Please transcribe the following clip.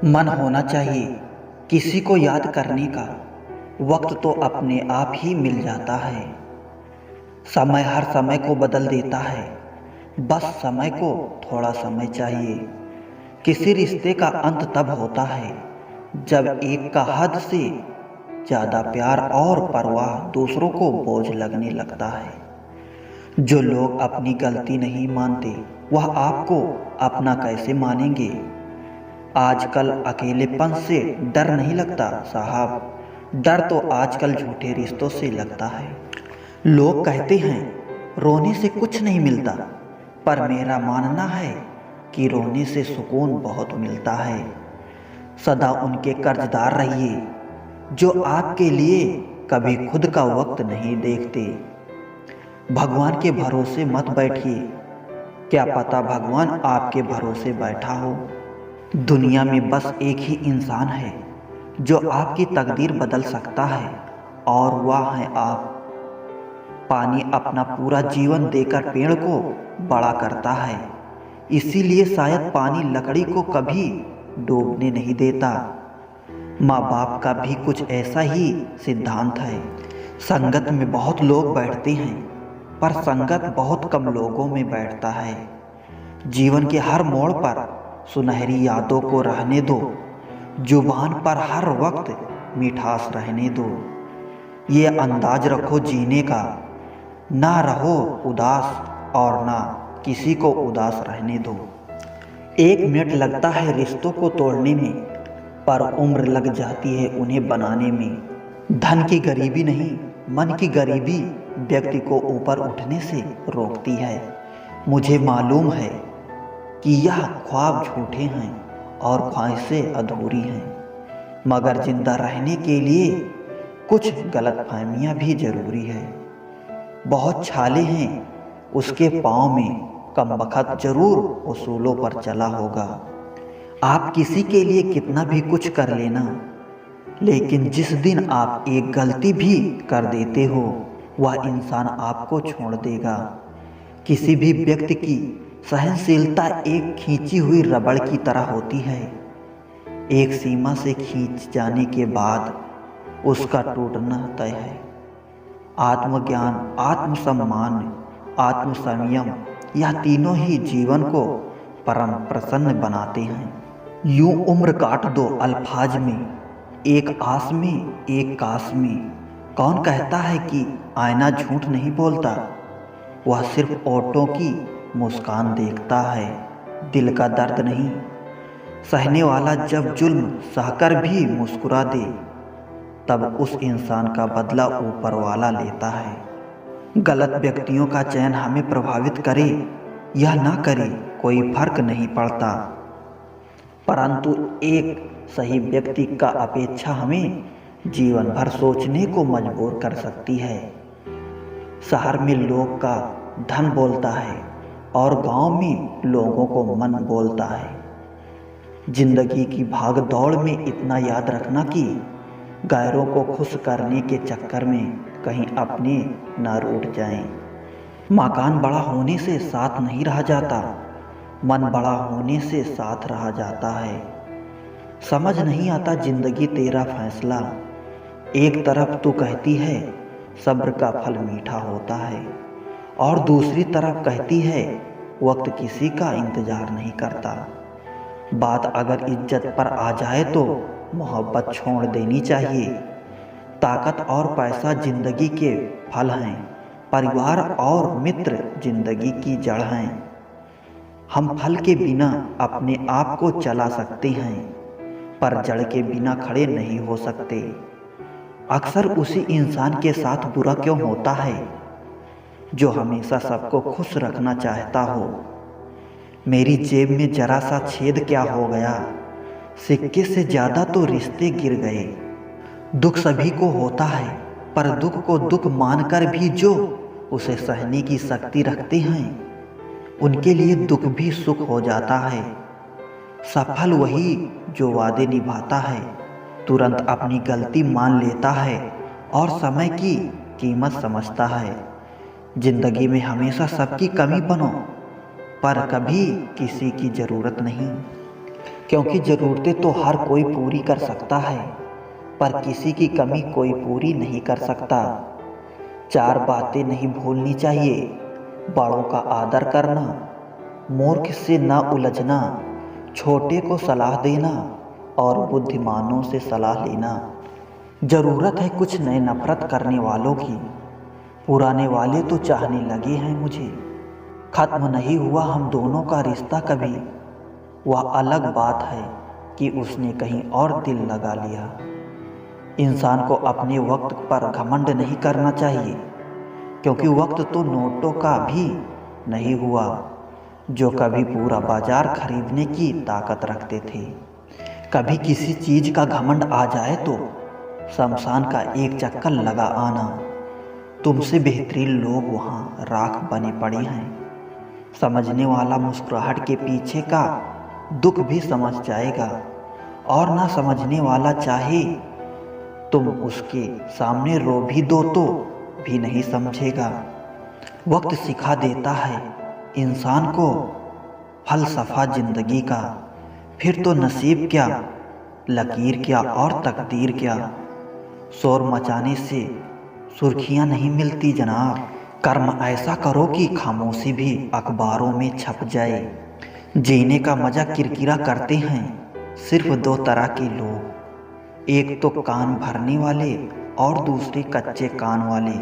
मन होना चाहिए किसी को याद करने का। वक्त तो अपने आप ही मिल जाता है। समय हर समय को बदल देता है, बस समय को थोड़ा समय चाहिए। किसी रिश्ते का अंत तब होता है जब एक का हद से ज़्यादा प्यार और परवाह दूसरों को बोझ लगने लगता है। जो लोग अपनी गलती नहीं मानते वह आपको अपना कैसे मानेंगे। आजकल अकेलेपन से डर नहीं लगता साहब, डर तो आजकल झूठे रिश्तों से लगता है। लोग कहते हैं रोने से कुछ नहीं मिलता, पर मेरा मानना है कि रोने से सुकून बहुत मिलता है। सदा उनके कर्जदार रहिए जो आपके लिए कभी खुद का वक्त नहीं देखते। भगवान के भरोसे मत बैठिए, क्या पता भगवान आपके भरोसे बैठा हो। दुनिया में बस एक ही इंसान है जो आपकी तकदीर बदल सकता है, और वह है आप। पानी अपना पूरा जीवन देकर पेड़ को बड़ा करता है, इसीलिए शायद पानी लकड़ी को कभी डूबने नहीं देता। माँ बाप का भी कुछ ऐसा ही सिद्धांत है। संगत में बहुत लोग बैठते हैं, पर संगत बहुत कम लोगों में बैठता है। जीवन के हर मोड़ पर सुनहरी यादों को रहने दो, जुबान पर हर वक्त मिठास रहने दो। ये अंदाज रखो जीने का, ना रहो उदास और ना किसी को उदास रहने दो। 1 मिनट लगता है रिश्तों को तोड़ने में, पर उम्र लग जाती है उन्हें बनाने में। धन की गरीबी नहीं, मन की गरीबी व्यक्ति को ऊपर उठने से रोकती है। मुझे मालूम है कि यह ख्वाब झूठे हैं और ख्वाहिशें अधूरी हैं, मगर जिंदा रहने के लिए कुछ गलतफहमियां भी जरूरी है। बहुत छाले हैं उसके पाँव में, कमबख्त जरूर उसूलों पर चला होगा। आप किसी के लिए कितना भी कुछ कर लेना, लेकिन जिस दिन आप एक गलती भी कर देते हो वह इंसान आपको छोड़ देगा। किसी भी व्यक्ति की सहनशीलता एक खींची हुई रबड़ की तरह होती है। एक सीमा से खींच जाने के बाद उसका टूटना तय है। आत्मज्ञान, आत्मसम्मान, आत्मसंयम, यह तीनों ही जीवन को परम प्रसन्न बनाते हैं। यूं उम्र काट दो अल्फाज में, एक आस में एक कास में। कौन कहता है कि आईना झूठ नहीं बोलता, वह सिर्फ ओंठों की मुस्कान देखता है, दिल का दर्द नहीं। सहने वाला जब जुल्म सहकर भी मुस्कुरा दे, तब उस इंसान का बदला ऊपर वाला लेता है। गलत व्यक्तियों का चयन हमें प्रभावित करे या ना करे कोई फर्क नहीं पड़ता, परंतु एक सही व्यक्ति का अपेक्षा हमें जीवन भर सोचने को मजबूर कर सकती है। शहर में लोग का धन बोलता है और गांव में लोगों को मन बोलता है। जिंदगी की भाग दौड़ में इतना याद रखना कि गैरों को खुश करने के चक्कर में कहीं अपने न रूठ जाएं। मकान बड़ा होने से साथ नहीं रहा जाता, मन बड़ा होने से साथ रहा जाता है। समझ नहीं आता जिंदगी तेरा फैसला, एक तरफ तू कहती है सब्र का फल मीठा होता है, और दूसरी तरफ कहती है वक्त किसी का इंतजार नहीं करता। बात अगर इज्जत पर आ जाए तो मोहब्बत छोड़ देनी चाहिए। ताकत और पैसा जिंदगी के फल हैं, परिवार और मित्र जिंदगी की जड़ हैं। हम फल के बिना अपने आप को चला सकते हैं, पर जड़ के बिना खड़े नहीं हो सकते। अक्सर उसी इंसान के साथ बुरा क्यों होता है जो हमेशा सबको खुश रखना चाहता हो। मेरी जेब में जरा सा छेद क्या हो गया, सिक्के से ज्यादा तो रिश्ते गिर गए। दुख सभी को होता है, पर दुख को दुख मानकर भी जो उसे सहने की शक्ति रखते हैं, उनके लिए दुख भी सुख हो जाता है। सफल वही जो वादे निभाता है, तुरंत अपनी गलती मान लेता है और समय की कीमत समझता है। जिंदगी में हमेशा सबकी कमी बनो, पर कभी किसी की ज़रूरत नहीं। क्योंकि ज़रूरतें तो हर कोई पूरी कर सकता है, पर किसी की कमी कोई पूरी नहीं कर सकता। चार बातें नहीं भूलनी चाहिए: बड़ों का आदर करना, मूर्ख से न उलझना, छोटे को सलाह देना और बुद्धिमानों से सलाह लेना। ज़रूरत है कुछ नए नफरत करने वालों की, पुराने वाले तो चाहने लगे हैं मुझे। खत्म नहीं हुआ हम दोनों का रिश्ता कभी, वह अलग बात है कि उसने कहीं और दिल लगा लिया। इंसान को अपने वक्त पर घमंड नहीं करना चाहिए, क्योंकि वक्त तो नोटों का भी नहीं हुआ जो कभी पूरा बाजार खरीदने की ताकत रखते थे। कभी किसी चीज का घमंड आ जाए तो शमशान का एक चक्कर लगा आना। तुमसे बेहतरीन लोग वहाँ राख बने पड़े हैं। समझने वाला मुस्कुराहट के पीछे का दुख भी समझ जाएगा, और ना समझने वाला चाहे तुम उसके सामने रो भी दो तो भी नहीं समझेगा। वक्त सिखा देता है इंसान को फलसफा जिंदगी का, फिर तो नसीब क्या, लकीर क्या और तकदीर क्या। शोर मचाने से सुर्खियां नहीं मिलती जनाब। कर्म ऐसा करो कि खामोशी भी अखबारों में छप जाए। जीने का मजा किरकिरा करते हैं सिर्फ दो तरह के लोग, एक तो कान भरने वाले और दूसरे कच्चे कान वाले।